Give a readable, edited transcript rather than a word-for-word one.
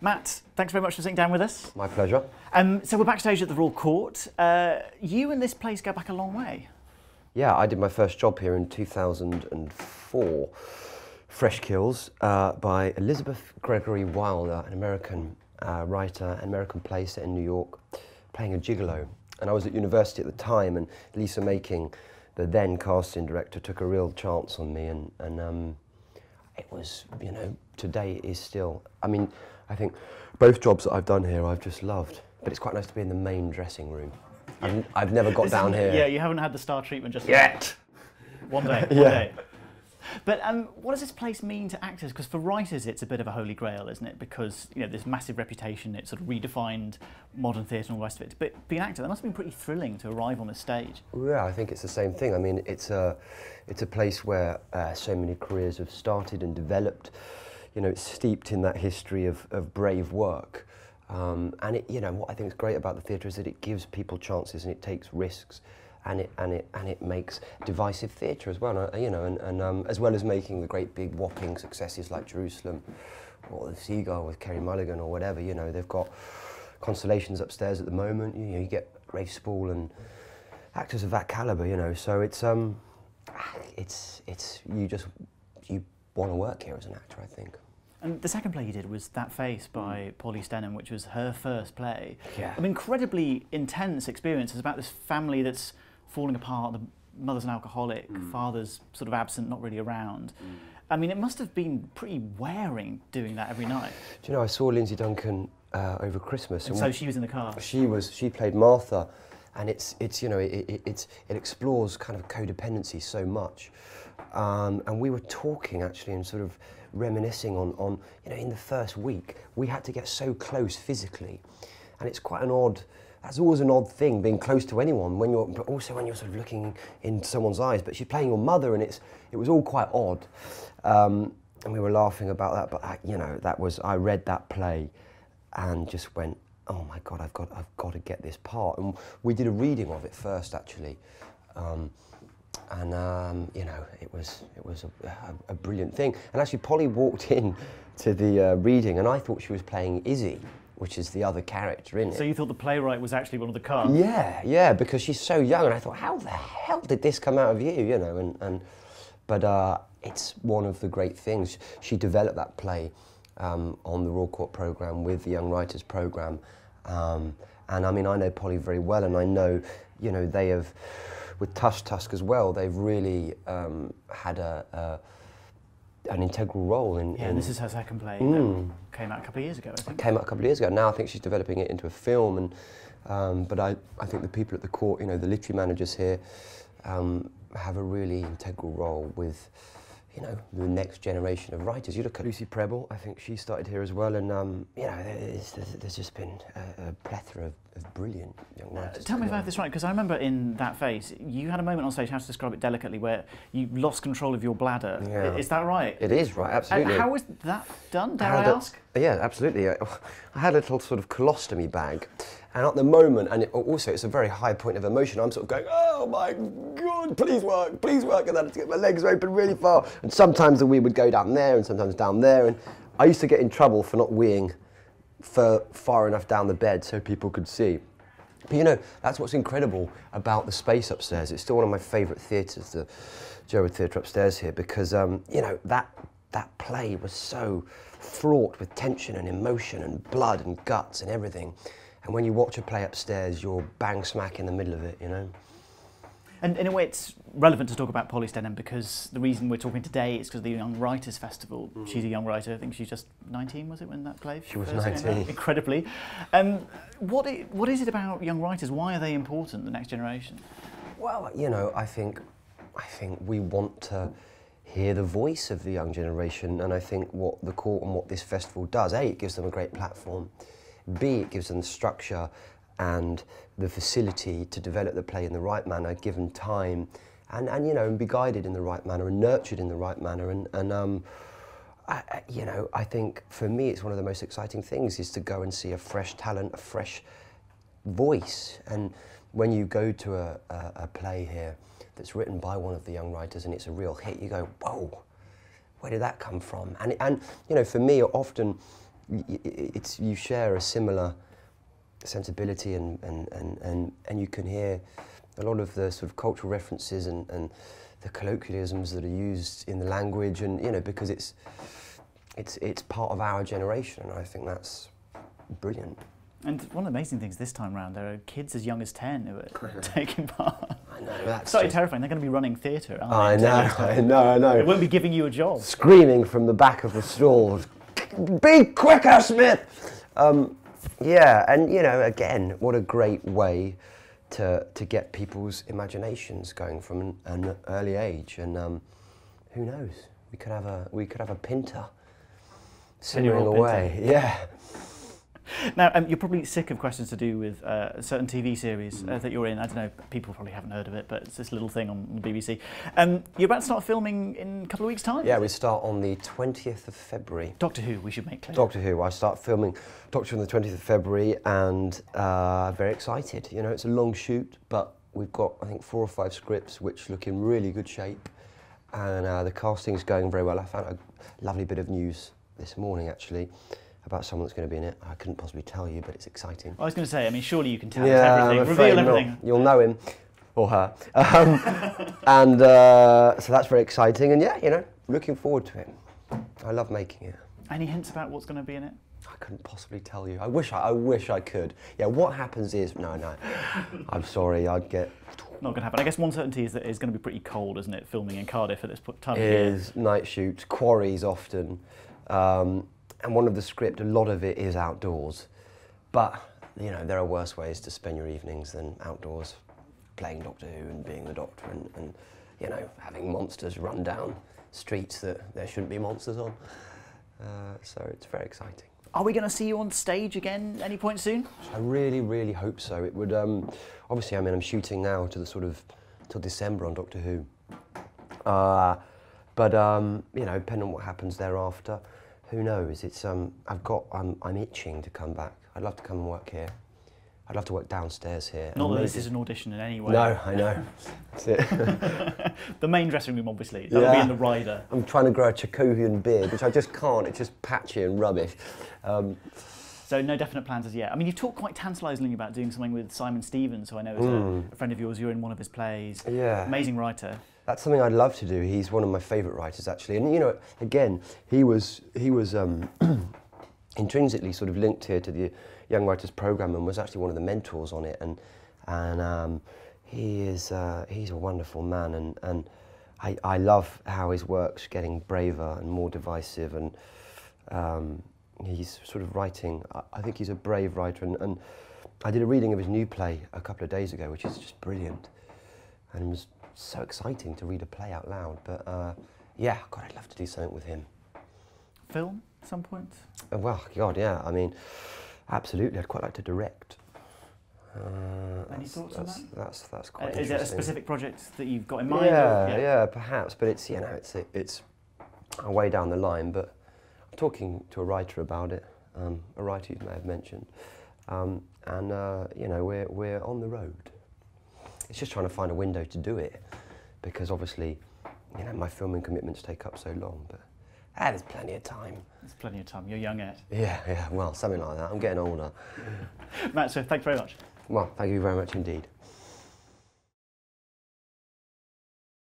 Matt, thanks very much for sitting down with us. My pleasure. So we're backstage at the Royal Court. You and this place go back a long way. Yeah, I did my first job here in 2004. Fresh Kills by Elizabeth Gregory Wilder, an American writer, an American play set in New York, playing a gigolo. And I was at university at the time, and Lisa Making, the then casting director, took a real chance on me, and it was, you know, today it is still. I mean, I think both jobs that I've done here I've just loved, but it's quite nice to be in the main dressing room. I've never got down here. Yeah, you haven't had the star treatment just yet. One day, one day. But what does this place mean to actors? Because for writers, it's a bit of a holy grail, isn't it? Because you know, this massive reputation, it sort of redefined modern theatre and all the rest of it. But being an actor, that must have been pretty thrilling to arrive on the stage. Yeah, I think it's the same thing. I mean, it's a place where so many careers have started and developed. You know, it's steeped in that history of brave work. And it, you know, what I think is great about the theatre is that it gives people chances and it takes risks. And it makes divisive theatre as well, you know, and as well as making the great big whopping successes like Jerusalem or The Seagull with Kerry Mulligan or whatever. You know, they've got constellations upstairs at the moment. You know, you get Rafe Spall and actors of that calibre. You know, so you want to work here as an actor, I think. And the second play you did was That Face by Polly Stenham, which was her first play. Yeah. I mean, incredibly intense experience. It's about this family that's falling apart. The mother's an alcoholic, father's sort of absent, not really around. I mean, it must have been pretty wearing doing that every night. Do you know, I saw Lindsay Duncan over Christmas. And so she was in the car. She played Martha, and it's you know, it explores kind of codependency so much. And we were talking actually and sort of reminiscing on you know, in the first week we had to get so close physically, and it's quite an odd. That's always an odd thing, being close to anyone, but also when you're sort of looking in someone's eyes. But she's playing your mother, and it was all quite odd, and we were laughing about that. But you know, I read that play, and just went, oh my God, I've got to get this part. And we did a reading of it first, actually, and you know, it was a brilliant thing. And actually, Polly walked in to the reading, and I thought she was playing Izzy, which is the other character in it. So you thought the playwright was actually one of the cast? Yeah, because she's so young, and I thought, how the hell did this come out of you, you know? But it's one of the great things. She developed that play on the Royal Court programme with the Young Writers programme, and I mean, I know Polly very well, and I know, you know, they have, with Tusk as well, they've really had an integral role in... Yeah, and this is her second play. Came out a couple of years ago, I think. Came out a couple of years ago. Now I think she's developing it into a film, and but I think the people at the court, you know, the literary managers here, have a really integral role with, you know, the next generation of writers. You look at Lucy Prebble, I think she started here as well, and you know, there's just been a plethora of brilliant young writers. Tell me if I have this right, because I remember in That Face, you had a moment on stage, how to describe it delicately, where you lost control of your bladder. Yeah. Is that right? It is right, absolutely. And how was that done, dare I ask? Yeah, absolutely. I had a little sort of colostomy bag, and at the moment, and also it's a very high point of emotion, I'm sort of going, oh my God, please work, and then I'd get my legs open really far, and sometimes the wee would go down there and sometimes down there, and I used to get in trouble for not weeing far enough down the bed so people could see. But you know, that's what's incredible about the space upstairs. It's still one of my favourite theatres, the Gerwood Theatre upstairs here, because you know, that play was so fraught with tension and emotion and blood and guts and everything. And when you watch a play upstairs, you're bang smack in the middle of it, you know. And in a way, it's relevant to talk about Polly Stenham, because the reason we're talking today is because of the Young Writers Festival. She's a young writer. I think she's just 19, was it, when that play? She was 19. Incredibly. What is it about young writers? Why are they important, the next generation? Well, you know, I think we want to hear the voice of the young generation, and I think what the court and what this festival does, A, it gives them a great platform, B, it gives them the structure and the facility to develop the play in the right manner, given time, and you know, and be guided in the right manner and nurtured in the right manner. And you know, I think for me, it's one of the most exciting things is to go and see a fresh talent, a fresh voice. And when you go to a play here that's written by one of the young writers and it's a real hit, you go, whoa, where did that come from? And you know, for me, often you share a similar sensibility, and you can hear a lot of the sort of cultural references and the colloquialisms that are used in the language, and you know, because it's part of our generation, and I think that's brilliant. And one of the amazing things this time round, there are kids as young as 10 who are taking part. I know, that's slightly terrifying. They're going to be running theatre, aren't they? I know. It won't be giving you a job. Screaming from the back of the stall, "Be quicker, Smith!" Yeah, and you know, again, what a great way to get people's imaginations going from an early age. And who knows? We could have a Pinter simmering away. Yeah. Now, you're probably sick of questions to do with a certain TV series that you're in. I don't know, people probably haven't heard of it, but it's this little thing on the BBC. You're about to start filming in a couple of weeks' time? Yeah, we start on the 20th of February. Doctor Who, we should make clear. Doctor Who. I start filming Doctor Who on the 20th of February, and very excited. You know, it's a long shoot, but we've got, I think, 4 or 5 scripts which look in really good shape, and the casting is going very well. I found a lovely bit of news this morning, actually, about someone that's going to be in it. I couldn't possibly tell you, but it's exciting. I was going to say, I mean, surely you can tell us everything, reveal everything. Not. You'll know him, or her. And so that's very exciting, and yeah, you know, looking forward to it. I love making it. Any hints about what's going to be in it? I couldn't possibly tell you. I wish I could. Yeah, what happens is, no, I'm sorry, I'd get... Not going to happen. I guess one certainty is that it's going to be pretty cold, isn't it, filming in Cardiff at this time of year? It is, night shoots, quarries often. And one of the script, a lot of it is outdoors. But, you know, there are worse ways to spend your evenings than outdoors, playing Doctor Who and being the Doctor and you know, having monsters run down streets that there shouldn't be monsters on. So it's very exciting. Are we going to see you on stage again any point soon? I really, really hope so. It would, obviously, I mean, I'm shooting now to the sort of, till December on Doctor Who. But, you know, depending on what happens thereafter, who knows? It's, I'm itching to come back. I'd love to come and work here. I'd love to work downstairs here. Not that this is an audition in any way. No, I know. That's it. The main dressing room, obviously. That'll be in the Rider. I'm trying to grow a Chekhovian beard, which I just can't. It's just patchy and rubbish. So no definite plans as yet. I mean, you've talked quite tantalisingly about doing something with Simon Stevens, who I know is a friend of yours. You're in one of his plays. Yeah. Amazing writer. That's something I'd love to do. He's one of my favourite writers, actually. And, you know, again, he was intrinsically sort of linked here to the Young Writers Programme and was actually one of the mentors on it. And he's a wonderful man. And I love how his work's getting braver and more divisive. And he's sort of writing, I think he's a brave writer. And I did a reading of his new play a couple of days ago, which is just brilliant. And it was so exciting to read a play out loud, but yeah, God, I'd love to do something with him. Film at some point? Well, God, yeah, I mean, absolutely, I'd quite like to direct. Any thoughts on that? That's quite interesting. Is it a specific project that you've got in mind? Yeah, perhaps, but it's, you know, it's a way down the line, but I'm talking to a writer about it, a writer you may have mentioned, and, you know, we're on the road. It's just trying to find a window to do it, because obviously, you know, my filming commitments take up so long, but there's plenty of time. There's plenty of time. You're young yet. Yeah, well, something like that. I'm getting older. Matt, so thanks very much. Well, thank you very much indeed.